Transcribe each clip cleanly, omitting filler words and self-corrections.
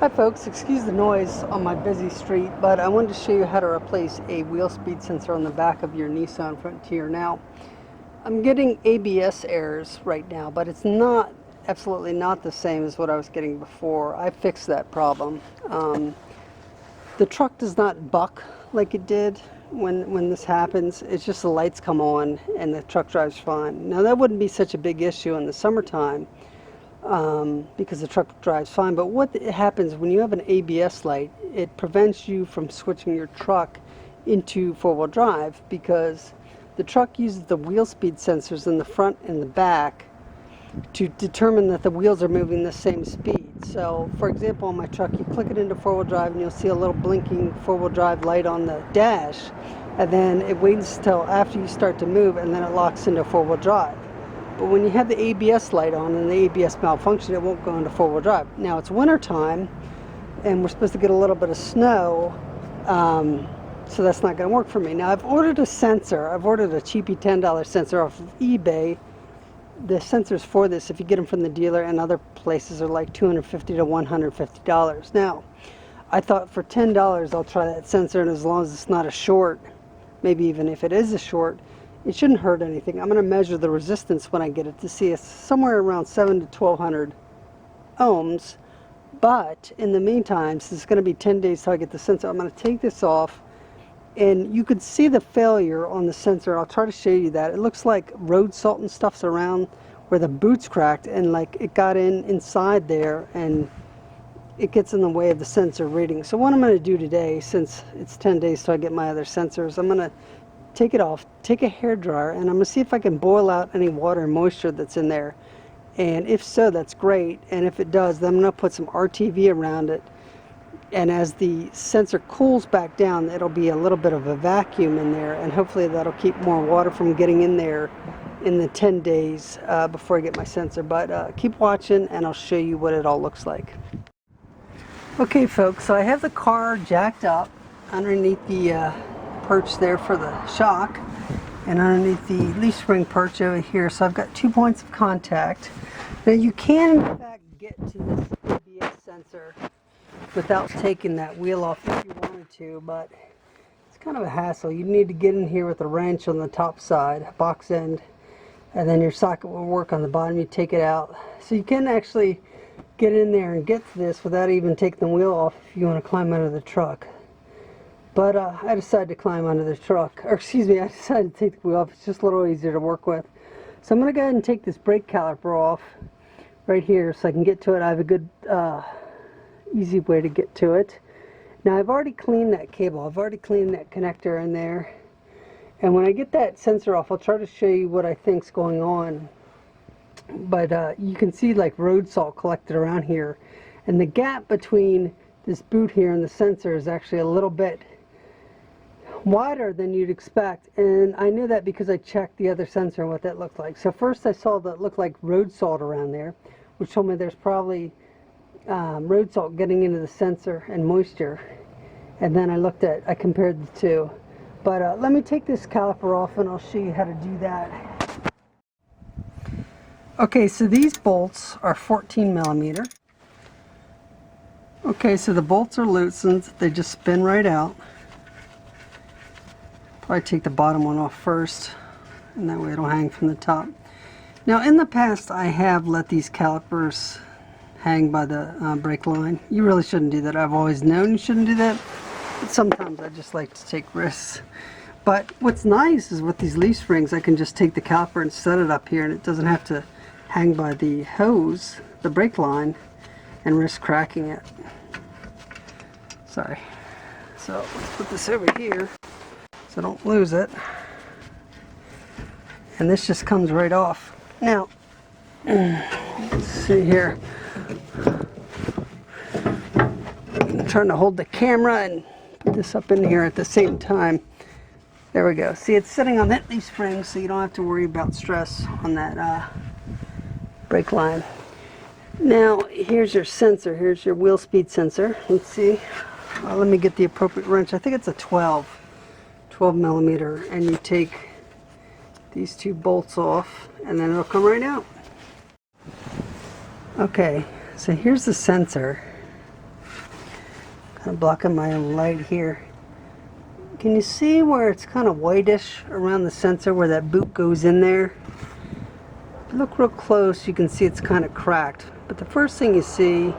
Hi folks, excuse the noise on my busy street, but I wanted to show you how to replace a wheel speed sensor on the back of your Nissan Frontier. Now, I'm getting ABS errors right now, but it's absolutely not the same as what I was getting before. I fixed that problem. The truck does not buck like it did when this happens. It's just the lights come on and the truck drives fine. Now that wouldn't be such a big issue in the summertime, because the truck drives fine. But what happens when you have an ABS light, it prevents you from switching your truck into four-wheel drive, because the truck uses the wheel speed sensors in the front and the back to determine that the wheels are moving the same speed. So for example, on my truck, you click it into four-wheel drive and you'll see a little blinking four-wheel drive light on the dash, and then it waits till after you start to move and then it locks into four-wheel drive. But when you have the ABS light on and the ABS malfunction, it won't go into four-wheel drive. Now it's winter time and we're supposed to get a little bit of snow, so that's not going to work for me. Now I've ordered a sensor. I've ordered a cheapy $10 sensor off of eBay. The sensors for this, if you get them from the dealer and other places, are like $250 to $150. Now I thought for $10 I'll try that sensor, and as long as it's not a short, maybe even if it is a short, it shouldn't hurt anything. I'm going to measure the resistance when I get it to see it's somewhere around 700 to 1200 ohms. But in the meantime, since it's going to be 10 days till I get the sensor, I'm going to take this off, and you can see the failure on the sensor. I'll try to show you that. It looks like road salt and stuff's around where the boot's cracked, and like it got inside there, and it gets in the way of the sensor reading. So what I'm going to do today, since it's 10 days till I get my other sensors, I'm going to take it off, take a hairdryer, and I'm going to see if I can boil out any water and moisture that's in there. And if so, that's great. And if it does, then I'm going to put some RTV around it. And as the sensor cools back down, it'll be a little bit of a vacuum in there, and hopefully that'll keep more water from getting in there in the 10 days before I get my sensor. But keep watching and I'll show you what it all looks like. Okay folks, so I have the car jacked up underneath the perch there for the shock, and underneath the leaf spring perch over here. So I've got 2 points of contact. Now you can in fact get to this ABS sensor without taking that wheel off if you wanted to, but it's kind of a hassle. You need to get in here with a wrench on the top side, a box end, and then your socket will work on the bottom. You take it out. So you can actually get in there and get to this without even taking the wheel off if you want to climb under the truck. But I decided to climb under the truck, or excuse me, I decided to take the wheel off. It's just a little easier to work with. So I'm going to go ahead and take this brake caliper off right here so I can get to it. I have a good easy way to get to it. Now I've already cleaned that cable. I've already cleaned that connector in there. And when I get that sensor off, I'll try to show you what I think's going on. But you can see like road salt collected around here. And the gap between this boot here and the sensor is actually a little bit wider than you'd expect, and I knew that because I checked the other sensor and what that looked like. So first I saw that it looked like road salt around there, which told me there's probably road salt getting into the sensor and moisture. And then I compared the two. But let me take this caliper off and I'll show you how to do that. Okay, so these bolts are 14 millimeter. Okay, so the bolts are loosened. They just spin right out. Probably take the bottom one off first, and that way it'll hang from the top. Now in the past I have let these calipers hang by the brake line. You really shouldn't do that. I've always known you shouldn't do that, but sometimes I just like to take risks. But what's nice is with these leaf springs, I can just take the caliper and set it up here, and it doesn't have to hang by the hose, the brake line, and risk cracking it. Sorry. So let's put this over here so don't lose it. And this just comes right off. Now, let's see here. I'm trying to hold the camera and put this up in here at the same time. There we go. See, it's sitting on that leaf spring, so you don't have to worry about stress on that brake line. Now, here's your sensor. Here's your wheel speed sensor. Let's see. Let me get the appropriate wrench. I think it's a 12 millimeter, and you take these two bolts off and then it'll come right out. Okay, so here's the sensor. Kind of blocking my own light here. Can you see where it's kind of whitish around the sensor where that boot goes in there? If you look real close, you can see it's kind of cracked. But the first thing you see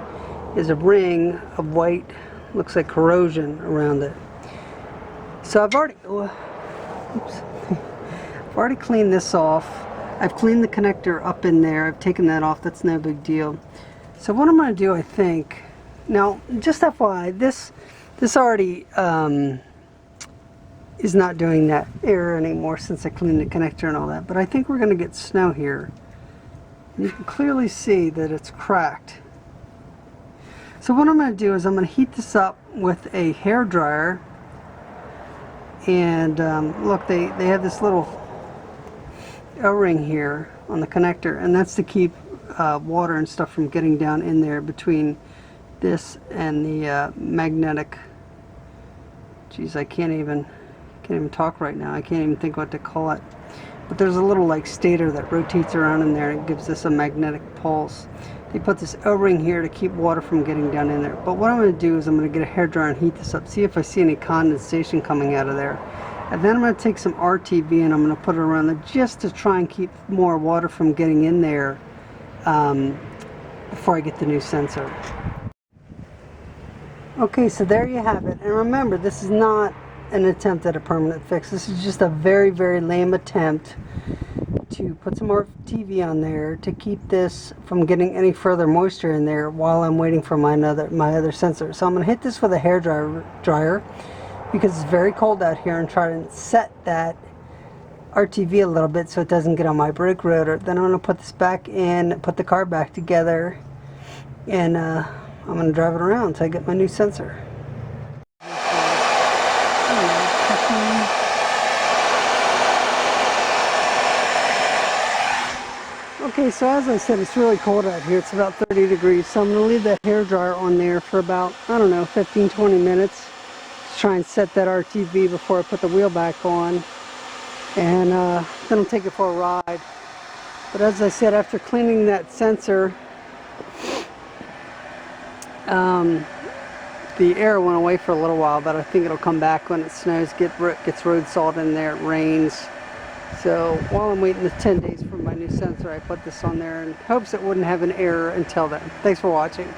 is a ring of white, looks like corrosion around it. So I've already cleaned this off. I've cleaned the connector up in there. I've taken that off. That's no big deal. So what I'm going to do, I think, now just FYI, this already is not doing that error anymore since I cleaned the connector and all that. But I think we're going to get snow here. And you can clearly see that it's cracked. So what I'm going to do is I'm going to heat this up with a hair dryer. And look, they have this little O-ring here on the connector, and that's to keep water and stuff from getting down in there between this and the magnetic. Geez, I can't even talk right now. I can't even think what to call it. But there's a little like stator that rotates around in there and gives this a magnetic pulse. They put this O-ring here to keep water from getting down in there. But what I'm going to do is I'm going to get a hairdryer and heat this up, see if I see any condensation coming out of there. And then I'm going to take some RTV and I'm going to put it around there just to try and keep more water from getting in there before I get the new sensor. Okay, so there you have it. And remember, this is not an attempt at a permanent fix. This is just a very, very lame attempt to put some more TV on there to keep this from getting any further moisture in there while I'm waiting for my other sensor. So I'm going to hit this with a hair dryer because it's very cold out here, and try to set that RTV a little bit so it doesn't get on my brake rotor. Then I'm going to put this back in, put the car back together, and I'm going to drive it around until I get my new sensor. Okay, so as I said, it's really cold out here. It's about 30 degrees. So I'm going to leave that hair dryer on there for about, I don't know, 15-20 minutes to try and set that RTV before I put the wheel back on. And then I'll take it for a ride. But as I said, after cleaning that sensor, the air went away for a little while, but I think it'll come back when it snows, gets road salt in there, it rains. So while I'm waiting the 10 days for my new sensor, I put this on there in hopes it wouldn't have an error until then. Thanks for watching.